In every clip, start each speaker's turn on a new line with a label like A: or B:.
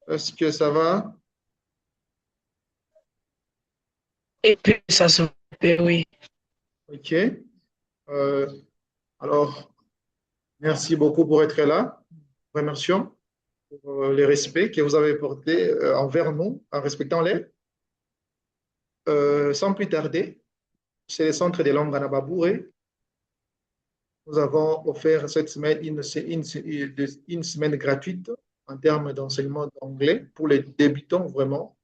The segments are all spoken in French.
A: Est-ce que ça va?
B: Et puis, ça se fait, oui.
A: OK. Euh, alors, merci beaucoup pour être là. Remercions pour le respect que vous avez porté envers nous en respectant les. Sans plus tarder, c'est le Centre des langues Anababouré. Nous avons offert cette semaine une semaine gratuite en termes d'enseignement d'anglais pour les débutants, vraiment.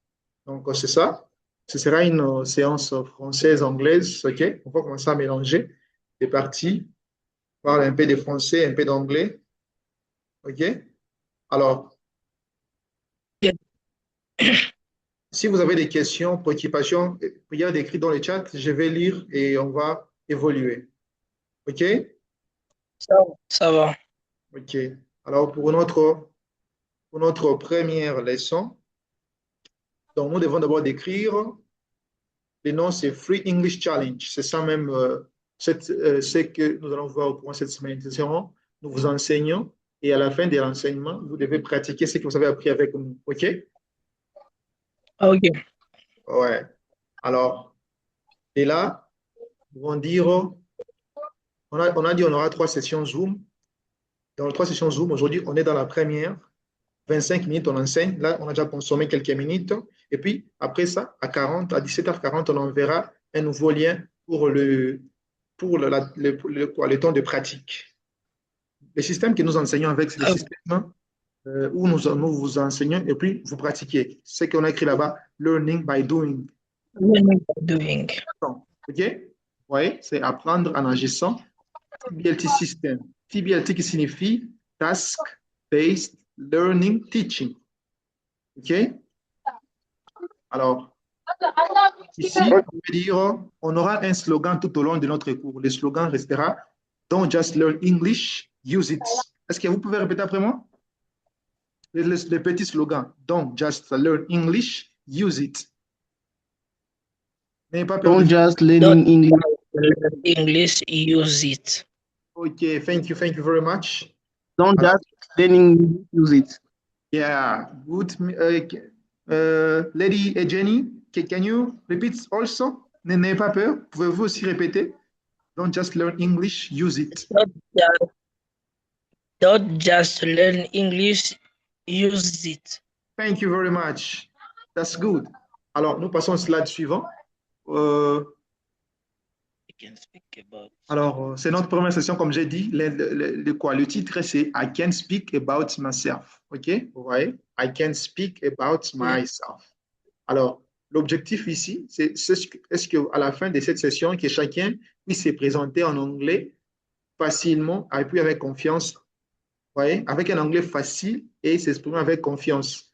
A: Donc, c'est ça. Ce sera une séance française-anglaise. OK? On va commencer à mélanger les parties. Parle un peu de français, un peu d'anglais. OK? Alors, si vous avez des questions, préoccupations, prières d'écrire dans le chat, je vais lire et on va évoluer. OK?
B: Ça va.
A: OK. Alors, pour notre première leçon, donc nous devons d'abord décrire le nom, c'est Free English Challenge. C'est ça même, ce que nous allons voir au cours de cette semaine. Nous vous enseignons et à la fin de l'enseignement, vous devez pratiquer ce que vous avez appris avec nous. OK?
B: OK.
A: Ouais. Alors, et là, nous allons dire, on a dit on aura trois sessions Zoom. Dans les trois sessions Zoom, aujourd'hui, on est dans la première. 25 minutes, on enseigne. Là, on a déjà consommé quelques minutes. Et puis, après ça, à 17h40, on enverra un nouveau lien pour le temps de pratique. Le système que nous enseignons avec, c'est le
B: Ah,
A: système où nous vous enseignons et puis vous pratiquez. C'est qu'on a écrit là-bas, learning by doing.
B: learning by doing.
A: OK? Vous voyez, c'est apprendre en agissant. TBLT system. TBLT qui signifie Task-Based Learning Teaching. OK? Alors, ici, on veut dire, on aura un slogan tout au long de notre cours. Le slogan restera Don't just learn English, use it. Est-ce que vous pouvez répéter après moi? Le petit slogan Don't just learn English, use it. N'ayez pas peur de
C: Don't
A: dire.
C: just
B: Don't
C: learning English.
B: learn English, use it.
A: OK, thank you very much.
C: Don't
A: Alors,
C: just learning English, use it.
A: yeah, good. Lady Jenny, can you repeat also? N'ayez pas peur. Pouvez-vous aussi répéter? Don't just learn English, use it.
B: Don't just, don't just learn English, use it.
A: Thank you very much. That's good. Alors, nous passons au slide suivant. Euh,
B: We can speak about.
A: c'est notre première session, comme j'ai dit. Le titre, c'est I can speak about myself. OK? Vous voyez? I can speak about
B: Yeah.
A: myself. Alors, l'objectif ici, est-ce qu'à la fin de cette session, que chacun puisse se présenter en anglais facilement et puis avec confiance. Vous voyez? Avec un anglais facile et s'exprimer avec confiance.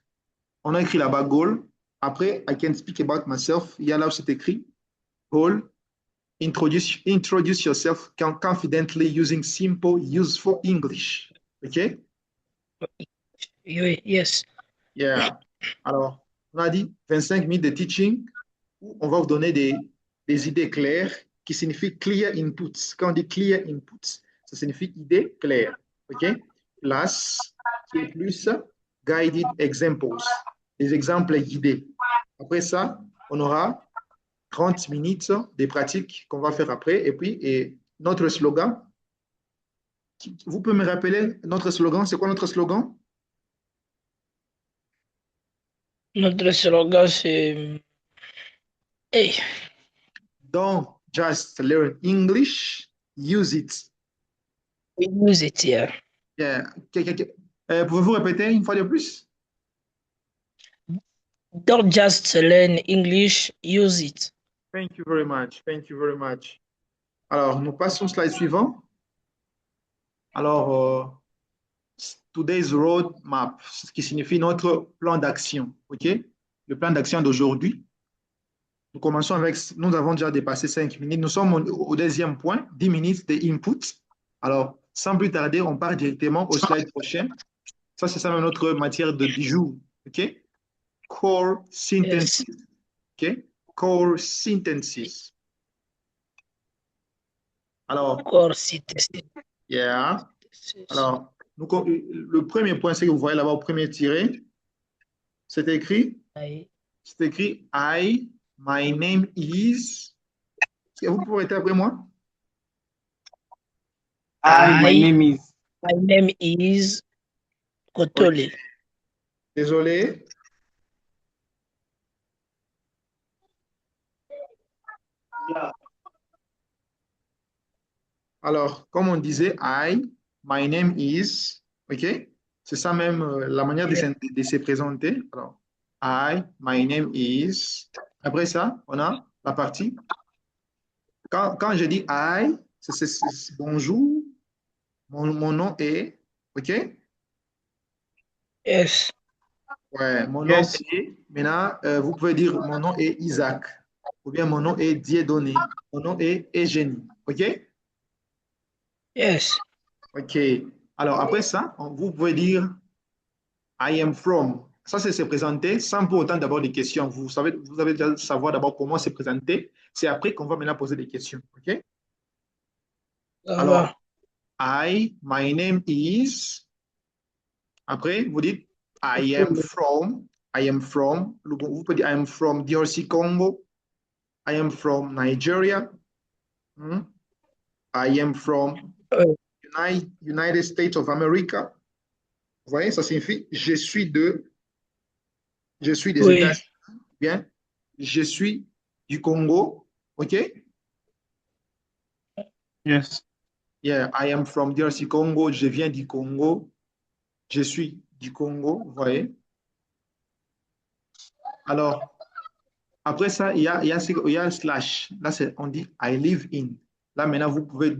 A: On a écrit là-bas goal. Après, I can speak about myself. Il y a là où c'est écrit goal. Introduce yourself confidently using simple, useful English. OK?
B: Yes.
A: Yeah. Alors, on a dit 25 minutes de teaching où on va vous donner des idées claires qui signifient clear inputs. Quand on dit clear inputs, ça signifie idée claire. OK? Plus, qui est plus guided examples. Des exemples guidés. Après ça, on aura 30 minutes de pratiques qu'on va faire après. Et puis, notre slogan, vous pouvez me rappeler notre slogan? C'est quoi notre slogan?
B: Notre slogan, c'est Hey,
A: Don't just learn English, use it.
B: we use it here.
A: Yeah. Pouvez-vous répéter une fois de plus?
B: Don't just learn English, use it.
A: Thank you very much. Thank you very much. Alors, nous passons au slide suivant. Alors, today's roadmap, ce qui signifie notre plan d'action. OK? Le plan d'action d'aujourd'hui. Nous commençons avec, nous avons déjà dépassé 5 minutes. Nous sommes au deuxième point, 10 minutes de input. Alors, sans plus tarder, on part directement au slide prochain. Ça, c'est ça notre matière du jour. OK? Core
B: Yes.
A: sentences. OK? Core sentences. Alors,
B: Or citizen.
A: yeah. Alors, le premier point, c'est que vous voyez là-bas au premier tiré. C'est écrit,
B: I,
A: c'est écrit my name is. Est-ce que vous pouvez répéter après moi?
C: My
B: I,
C: name is.
B: my name is
A: Ok,
B: Kotole.
A: désolé. Alors, comme on disait, my name is, ok? C'est ça même la manière
B: Yeah.
A: de se présenter. Alors, my name is. Après ça, on a la partie. Quand je dis c'est bonjour, mon nom est, ok?
B: Yes.
A: Ouais, mon nom
C: Yes.
A: est, maintenant, vous pouvez dire mon nom est Isaac, ou bien mon nom est Dieudonné, mon nom est Eugénie, ok?
B: Yes.
A: Ok. Alors, après ça, vous pouvez dire I am from. Ça, c'est se présenter sans pour autant d'abord des questions. Vous savez, vous avez déjà savoir d'abord comment se présenter. C'est après qu'on va maintenant poser des questions. OK?
B: Ça
A: Alors,
B: va.
A: my name is. Après, vous dites I am from. Vous pouvez dire I am from DRC Congo. I am from Nigeria. Hmm? I am from
B: Euh,
A: United States of America. Vous voyez, ça signifie je suis des
B: Oui.
A: États-Unis. Bien. Je suis du Congo. OK?
C: Yes.
A: Yeah, I am from DRC Congo. Je viens du Congo. Je suis du Congo. Vous voyez? Alors, après ça, il y a un slash. Là, on dit I live in. Là, maintenant, vous pouvez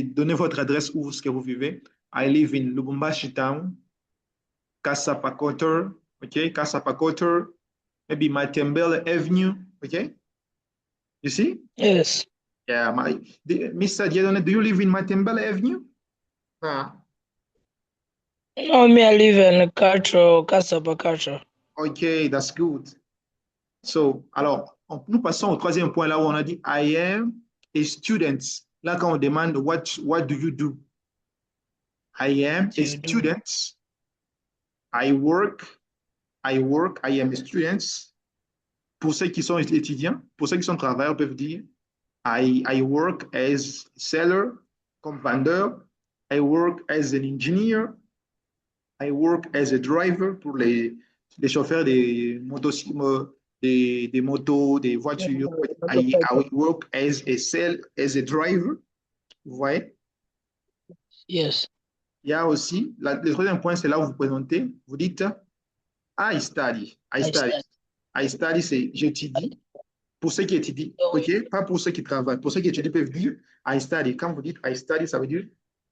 A: donner votre adresse où ce que vous vivez. I live in Lubumbashi Town, Kasapakoter. OK? Kasapakoter. Maybe Matembele Avenue. OK? You see?
B: Yes.
A: Yeah, Mr. Diedone, do you live in Matembele Avenue? Ah,
B: No, me, I live in Katro, Kasaba Katro.
A: OK, that's good. So, alors, nous passons au troisième point là où on a dit I am a student. Là, quand on demande what do you do? I am a
B: You do.
A: student. I work. I am a student. Pour ceux qui sont étudiants, pour ceux qui sont travailleurs, peuvent dire I work as seller, comme vendeur. I work as an engineer. I work as a driver pour les chauffeurs des motos, des voitures. I work as a driver. Vous voyez?
B: Yes.
A: Il y a aussi, le troisième point, c'est là où vous présentez, vous dites I study. I
B: I
A: study.
B: start.
A: I study, c'est j'étudie. Pour ceux qui étudient,
B: Oh,
A: OK? Pas pour ceux qui travaillent. Pour ceux qui étudient, peuvent dire I study. Quand vous dites I study, ça veut dire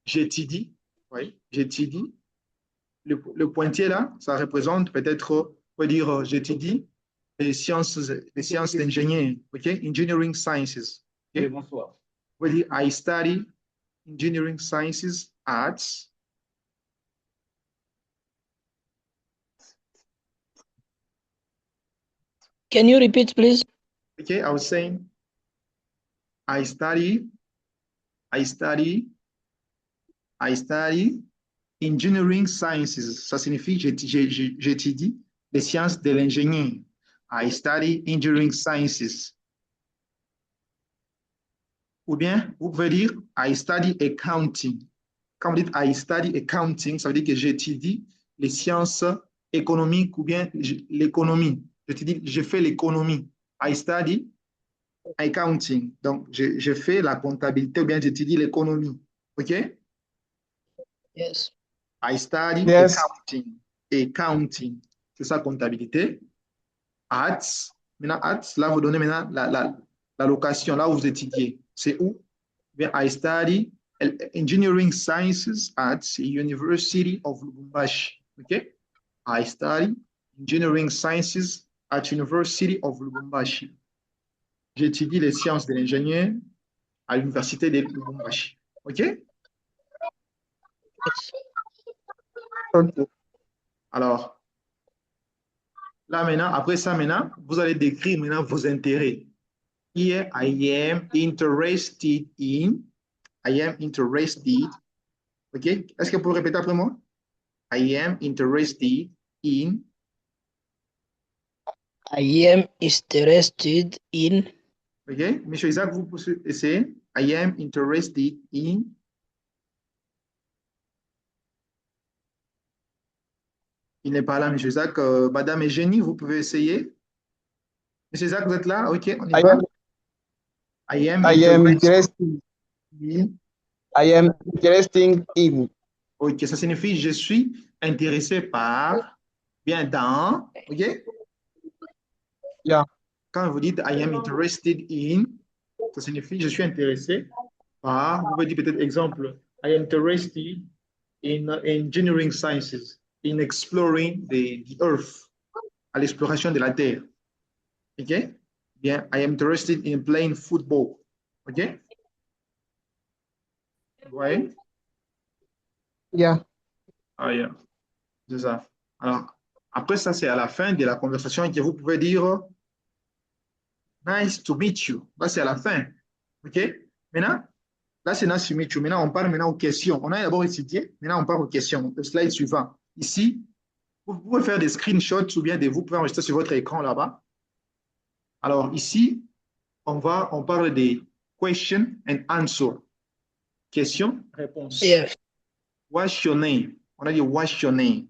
A: j'étudie. Oui, j'étudie. Le pointier là, ça représente peut-être, on peut dire, j'étudie les sciences d'ingénieur. OK? Engineering sciences. OK?
C: Bonsoir.
A: On peut dire I study engineering sciences at.
B: can you repeat, please?
A: OK? I was saying I study, I study, I study engineering sciences. Ça signifie j'étudie les sciences de l'ingénieur. I study engineering sciences. Ou bien, vous pouvez dire I study accounting. Quand vous dites I study accounting, ça veut dire que j'étudie les sciences économiques ou bien l'économie. Je fais l'économie. I study accounting. Donc, je fais la comptabilité ou bien j'étudie l'économie. OK?
B: Yes.
A: I study
C: Yes.
A: accounting. Accounting, c'est ça, comptabilité. Arts, maintenant, arts, là, vous donnez maintenant la location, là où vous étudiez. C'est où? Bien, I study engineering sciences at University of Lubumbashi. OK? I study engineering sciences at University of Lubumbashi. J'étudie les sciences de l'ingénieur à l'Université de Lubumbashi. OK?
B: Yes.
A: OK. Alors, là maintenant, après ça maintenant, vous allez décrire maintenant vos intérêts. Here, I am interested in. I am interested. OK? Est-ce que vous pouvez répéter après moi? I am interested in.
B: I am interested in.
A: OK? Monsieur Isaac, vous pouvez essayer. I am interested in. Il n'est pas là, Monsieur Isaac. Madame Eugénie, vous pouvez essayer. Monsieur Isaac, vous êtes là? OK, on y
C: I
A: va.
C: am
A: I am
C: I am
A: interested
C: interested.
A: in.
C: I am interested in.
A: OK, ça signifie je suis intéressé par, bien dans. OK?
C: Yeah.
A: Quand vous dites I am interested in, ça signifie je suis intéressé par. Vous pouvez dire peut-être exemple, I am interested in engineering sciences, in exploring the earth, à l'exploration de la Terre. OK? Bien, I am interested in playing football. OK? Ouais.
C: Yeah.
A: Ah, yeah. C'est ça. Alors, après ça, c'est à la fin de la conversation que vous pouvez dire nice to meet you. Là, c'est à la fin. OK? Maintenant, là, c'est nice to meet you. Maintenant, on parle maintenant aux questions. On a d'abord étudié. Maintenant, on parle aux questions. Le slide suivant. Ici, vous pouvez faire des screenshots ou bien vous pouvez enregistrer sur votre écran là-bas. Alors, ici, on parle des question and answer. Question, réponse.
B: Yes.
A: What's your name? On a dit what's your name?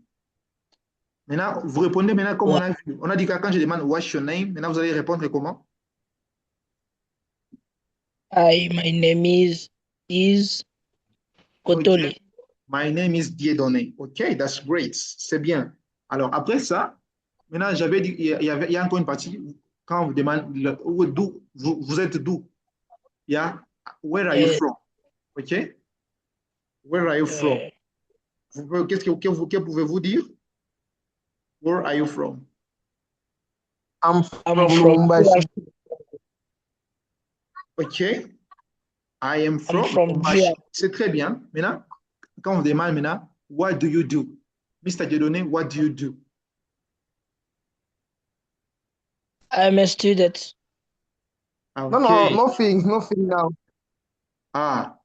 A: Maintenant, vous répondez maintenant comme on a vu. On a dit que quand je demande what's your name, maintenant vous allez répondre comment?
B: Hi, my name is Kotole.
A: Okay. My name is Dieudonné. OK, that's great. C'est bien. Alors, après ça, maintenant, j'avais dit, il y a encore une partie, quand on vous demande vous êtes d'où? Il y a where are you from? OK? Where are you from? Que pouvez-vous dire? Where are you from?
C: I'm
B: I'm
C: from
B: from
C: Lubumbashi.
A: OK? I am
B: I'm
A: from
B: from
A: Lubumbashi.
B: Gia.
A: C'est très bien. Maintenant, quand on vous demande maintenant, what do you do? Mr. Dieudonné, what do you do?
B: I'm a student.
C: No,
A: OK.
C: nothing now.
A: Ah,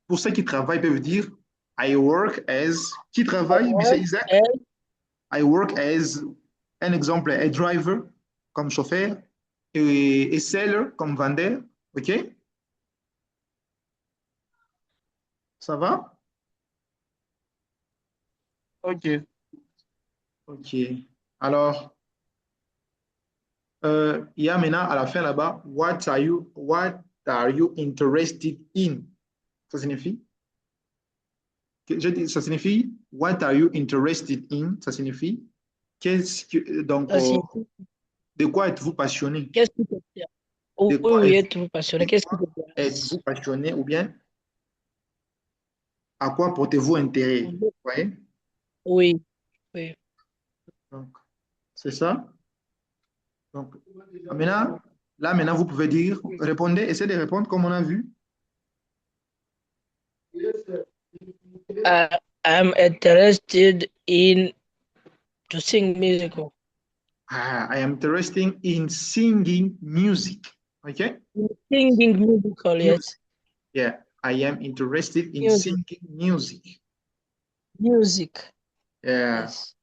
A: pour ceux qui travaillent, peuvent dire I work as. Qui
B: I
A: travaille, Mr.
B: work
A: Isaac?
B: as
A: I work as, un exemple, a driver, comme chauffeur, et seller, comme vendeur. OK? Ça va?
C: Okay.
A: OK. Alors, il y a maintenant à la fin là-bas, what are you interested in? Ça signifie? Ça signifie what are you interested in? Ça signifie donc
B: ça signifie
A: de quoi êtes-vous passionné?
B: qu'est-ce qui te plaît?
A: De
B: Oui,
A: quoi
B: oui, êtes-vous passionné? Qu'est-ce qui te
A: êtes-vous
B: plaît?
A: passionné ou bien à quoi portez-vous intérêt? Vous voyez?
B: Oui, oui.
A: Donc, c'est ça. Donc, maintenant, vous pouvez dire, répondez, essayez de répondre comme on a vu.
B: I'm interested in to sing musical.
A: I am interested in singing music. Okay?
B: Singing musical, yes.
A: Yeah, I am interested in
B: Music.
A: singing music.
B: Music.
A: Yeah.
B: Yes.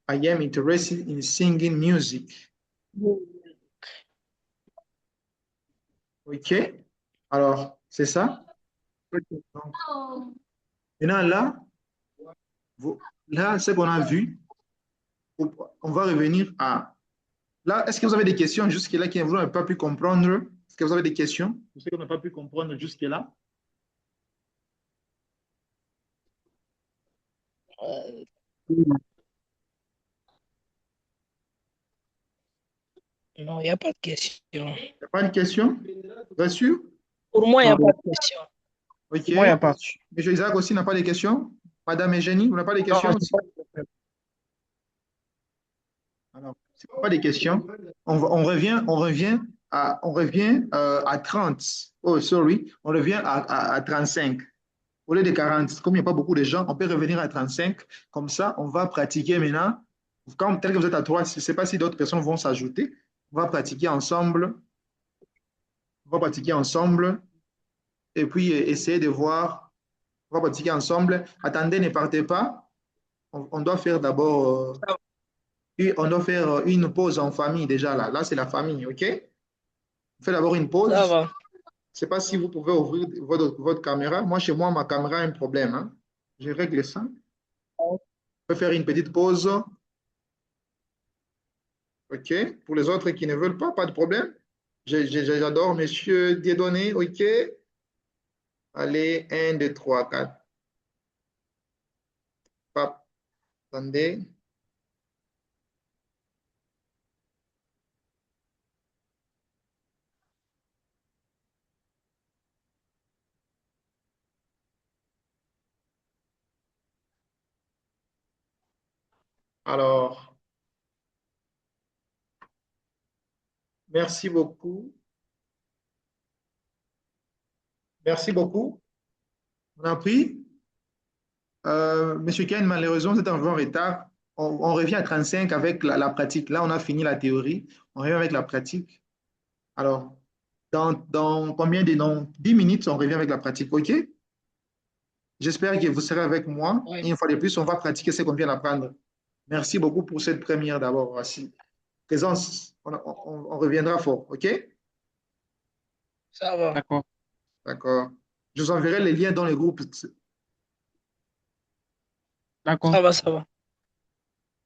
A: I am interested in singing music. OK? Alors, c'est ça? Donc, maintenant, là, ce qu'on a vu, on va revenir à... Là, est-ce que vous avez des questions jusque-là que vous n'avez pas pu comprendre? Est-ce que vous avez des questions? Ce qu'on n'a pas pu comprendre jusque-là?
B: Non, il n'y a pas de question.
A: Il n'y a pas de questions? Vous êtes sûr?
B: Pour moi, il n'y a pas de question.
A: OK.
C: Moi, il n'y a pas.
A: M. Isaac aussi n'a pas de questions? Madame Eugénie, vous n'avez pas de questions
C: Non,
A: aussi? Alors, si vous n'avez pas de questions, on revient à 30. Oh, sorry. On revient à 35. Au lieu de 40, comme il n'y a pas beaucoup de gens, on peut revenir à 35. Comme ça, on va pratiquer maintenant. Tel que vous êtes à 3, je ne sais pas si d'autres personnes vont s'ajouter. On va pratiquer ensemble. On va pratiquer ensemble. Et puis, essayer de voir. On va pratiquer ensemble. Attendez, ne partez pas. on doit faire d'abord, on doit faire une pause en famille déjà là. Là, c'est la famille, OK? On fait d'abord une
B: Ça
A: pause.
B: va.
A: Je ne sais pas si vous pouvez ouvrir votre caméra. Moi, chez moi, ma caméra a un problème, hein. Je règle ça. On peut faire une petite pause. OK? Pour les autres qui ne veulent pas, pas de problème. J'adore, monsieur Dieudonné. OK? Allez, un, 2, 3, 4. Hop, attendez. Alors, merci beaucoup. Merci beaucoup. On a pris. Monsieur Ken, malheureusement, vous êtes un en retard. On revient à 35 avec la pratique. Là, on a fini la théorie. On revient avec la pratique. Alors, dans combien de non, 10 minutes, on revient avec la pratique. OK? J'espère que vous serez avec moi.
B: Oui,
A: Et une fois de plus, on va pratiquer ce qu'on vient d'apprendre. Merci beaucoup pour cette première d'abord. Voici. Présence, on reviendra fort. OK?
B: ça va.
C: D'accord.
A: D'accord. Je vous enverrai les liens dans le groupe.
C: D'accord.
B: Ça va, ça va.